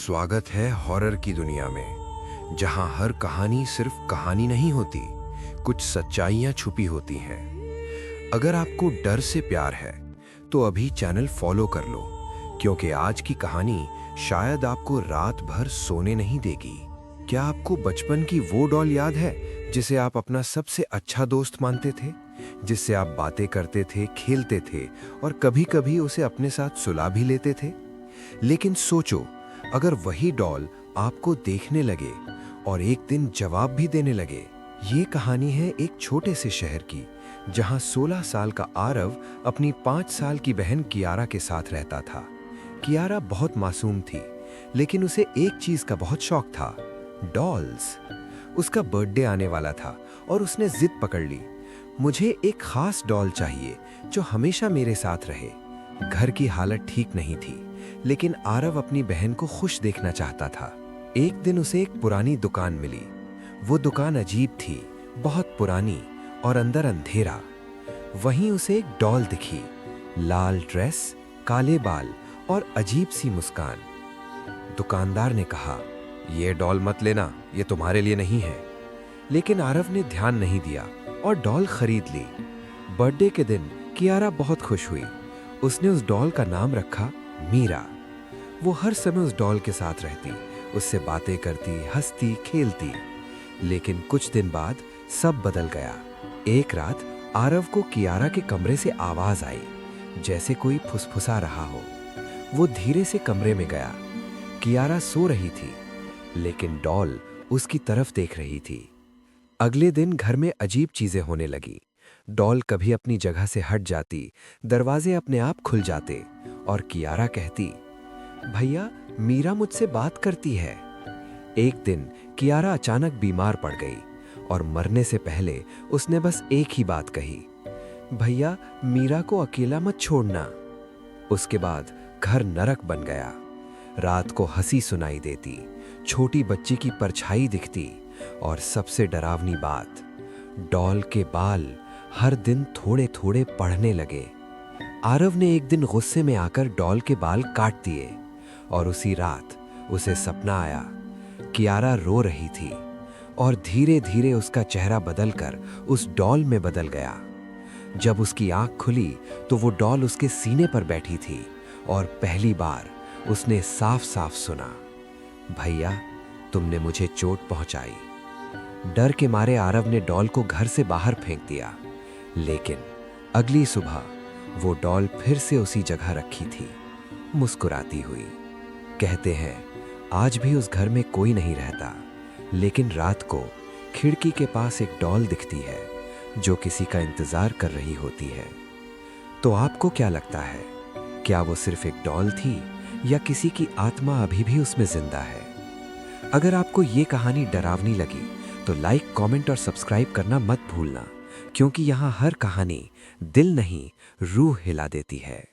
स्वागत है हॉरर की दुनिया में, जहां हर कहानी सिर्फ कहानी नहीं होती, कुछ सच्चाइयां छुपी होती हैं। अगर आपको डर से प्यार है तो अभी चैनल फॉलो कर लो, क्योंकि आज की कहानी शायद आपको रात भर सोने नहीं देगी। क्या आपको बचपन की वो डॉल याद है जिसे आप अपना सबसे अच्छा दोस्त मानते थे, जिससे आप बातें करते थे, खेलते थे और कभी-कभी उसे अपने साथ सुला भी लेते थे? लेकिन सोचो, अगर वही डॉल आपको देखने लगे और एक दिन जवाब भी देने लगे। ये कहानी है एक छोटे से शहर की, जहां 16 साल का आरव अपनी 5 साल की बहन कियारा के साथ रहता था। कियारा बहुत मासूम थी, लेकिन उसे एक चीज का बहुत शौक था, डॉल्स। उसका बर्थडे आने वाला था और उसने जिद पकड़ ली, मुझे एक खास डॉल चाहिए जो हमेशा मेरे साथ रहे। घर की हालत ठीक नहीं थी, लेकिन आरव अपनी बहन को खुश देखना चाहता था। एक दिन उसे एक पुरानी दुकान मिली। वो दुकान अजीब थी, बहुत पुरानी और अंदर अंधेरा। वहीं उसे एक डॉल दिखी, लाल ड्रेस, काले बाल और अजीब सी मुस्कान। दुकानदार ने कहा, ये डॉल मत लेना, ये तुम्हारे लिए नहीं है। लेकिन आरव ने ध्यान नहीं दिया और डॉल खरीद ली। बर्थडे के दिन कियारा बहुत खुश हुई। उसने उस डॉल का नाम रखा मीरा। वो हर समय उस डॉल के साथ रहती, उससे बातें करती, हंसती, खेलती। लेकिन कुछ दिन बाद सब बदल गया। एक रात आरव को कियारा के कमरे से आवाज आई, जैसे कोई फुसफुसा रहा हो। वो धीरे से कमरे में गया। कियारा सो रही थी, लेकिन डॉल उसकी तरफ देख रही थी। अगले दिन घर में अजीब चीजें होने लगी। डॉल कभी अपनी जगह से हट जाती, दरवाजे अपने आप खुल जाते और कियारा कहती, भैया, मीरा मुझसे बात करती है। एक दिन कियारा अचानक बीमार पड़ गई और मरने से पहले उसने बस एक ही बात कही, भैया, मीरा को अकेला मत छोड़ना। उसके बाद घर नरक बन गया। रात को हंसी सुनाई देती, छोटी बच्ची की परछाई दिखती और सबसे डरावनी बात, डॉल के बाल हर दिन थोड़े थोड़े बढ़ने लगे। आरव ने एक दिन गुस्से में आकर डॉल के बाल काट दिए और उसी रात उसे सपना आया। कियारा रो रही थी और धीरे धीरे उसका चेहरा बदलकर उस डॉल में बदल गया। जब उसकी आंख खुली तो वो डॉल उसके सीने पर बैठी थी और पहली बार उसने साफ साफ सुना, भैया, तुमने मुझे चोट पहुंचाई। डर के मारे आरव ने डॉल को घर से बाहर फेंक दिया, लेकिन अगली सुबह वो डॉल फिर से उसी जगह रखी थी, मुस्कुराती हुई। कहते हैं, आज भी उस घर में कोई नहीं रहता, लेकिन रात को खिड़की के पास एक डॉल दिखती है जो किसी का इंतजार कर रही होती है। तो आपको क्या लगता है, क्या वो सिर्फ एक डॉल थी या किसी की आत्मा अभी भी उसमें जिंदा है? अगर आपको ये कहानी डरावनी लगी तो लाइक, कमेंट और सब्सक्राइब करना मत भूलना, क्योंकि यहाँ हर कहानी दिल नहीं, रूह हिला देती है।